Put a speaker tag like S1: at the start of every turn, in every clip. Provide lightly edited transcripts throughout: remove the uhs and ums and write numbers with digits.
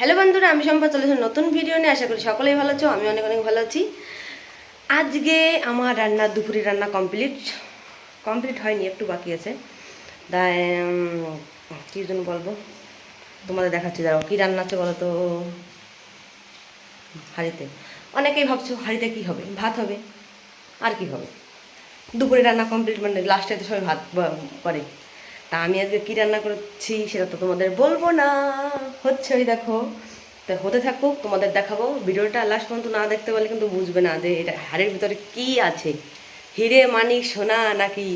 S1: Hello বন্ধুরা, আমি সম্পদ চলেছি নতুন ভিডিও নিয়ে। আশা করি সকলেই ভালো আছো, আমি অনেক অনেক ভালো আছি। আজকে আমার দুপুরের রান্না কমপ্লিট হয়নি, একটু বাকি আছে। তাই কী জন্য বলবো, তোমাদের দেখাচ্ছি। দাঁড়াও, কী রান্না আছে বলো তো। হাঁড়িতে অনেকেই ভাবছো হাঁড়িতে কী হবে, ভাত হবে। আর কি হবে, দুপুরে রান্না কমপ্লিট মানে লাস্টে তো সবাই ভাত করে। তা আমি আজকে কী রান্না করছি সেটা তো তোমাদের বলবো না, হচ্ছে ওই দেখো। তো হতে থাকুক, তোমাদের দেখাবো। ভিডিওটা লাস্ট পর্যন্ত না দেখতে পারলে কিন্তু বুঝবে না যে এটা হাড়ের ভিতরে কী আছে, হিরে মানিক সোনা নাকি।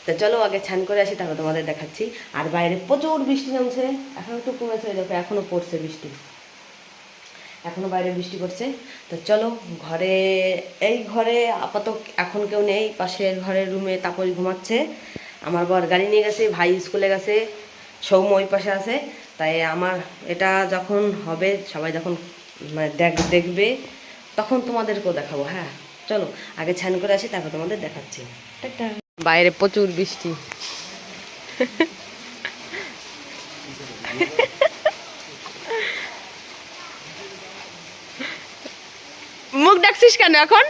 S1: তো চলো আগে ছান করে আসি, তারপর তোমাদের দেখাচ্ছি। আর বাইরে প্রচুর বৃষ্টি নামছে, এখন একটু কমেছে, দেখো এখনও পড়ছে বৃষ্টি, এখনও বাইরে বৃষ্টি পড়ছে। তো চলো ঘরে, এই ঘরে আপাতত এখন কেউ নেই। পাশের ঘরের রুমে তাপস ঘুমাচ্ছে, আমার বর গাড়ি নিয়ে গেছে, ভাই স্কুলে গেছে, সৌম্য ওই পাশে আছে। তাই আমার এটা যখন হবে, সবাই যখন মানে দেখবে, তখন তোমাদেরকেও দেখাবো। হ্যাঁ চলো আগে ছান করে আসি, তারপর তোমাদের দেখাচ্ছি। টাটা। বাইরে প্রচুর বৃষ্টি। মুখ ডাকছিস কেন এখন?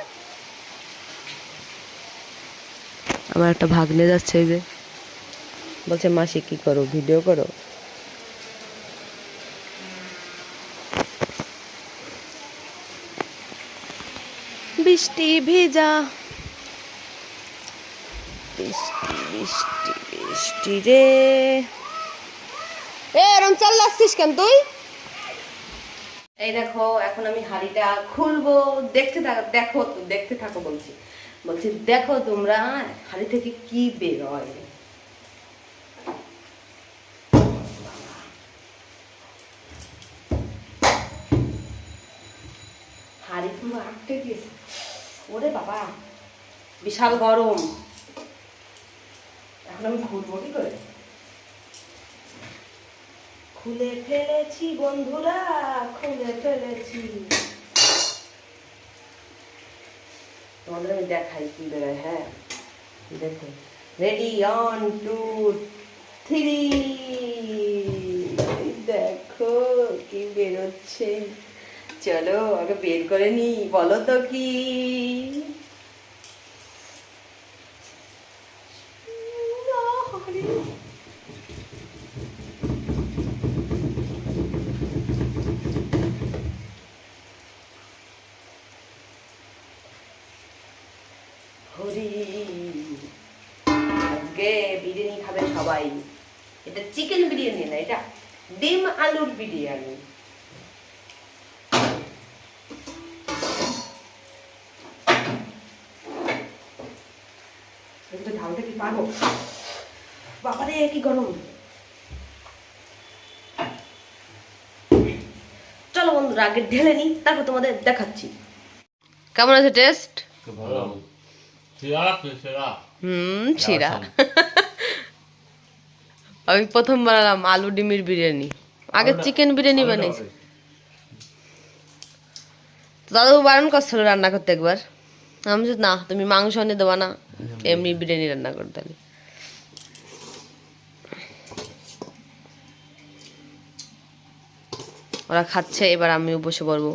S1: আমার একটা ভাগ্নে যাচ্ছে, এই যে বলছে মাসি কি করো, ভিডিও করো। বৃষ্টি ভেজা, বৃষ্টি বৃষ্টি বৃষ্টি রে। এরম চাল্লাচ্ছিস কেন তুই? এই দেখো এখন আমি হাঁড়িটা খুলবো, দেখতে থাকো, দেখতে থাকো বলছি। দেখো তোমরা হাঁড়ি থেকে কি বেরোয়। হাঁড়ি পুরো আটকে গেছে, ওরে বাবা বিশাল গরম। এখন আমি খুলবো কি করে? খুলে ফেলেছি বন্ধুরা, খুলে ফেলেছি। তোমাদের আমি দেখাই কি বেরোয়। হ্যাঁ দেখো, রেডি, 1 2 3। দেখো কি বেরোচ্ছে। চলো আগে বের করে নি, বলো তো কি। হরি, আজকে বিরিয়ানি খাবে সবাই। এটা চিকেন বিরিয়ানি না, এটা ডিম আলুর বিরিয়ানি। একটু ঝালটা কি পাবো? বাবারে কি গরম। চলো বন্ধুরা আগে ঢেলে নি, তারপর তোমাদের দেখাচ্ছি কেমন আছে টেস্ট। ছিড়া। আমি প্রথম বানালাম আলু ডিমের বিরিয়ানি, আগে চিকেন বিরিয়ানি বানাইছি। দাদু বারণ করছিল রান্না করতে একবার, আমি না তুমি মাংস এনে দেবা না, এমনি বিরিয়ানি রান্না করতে। তাহলে ওরা খাচ্ছে, এবার আমিও বসে পড়বো।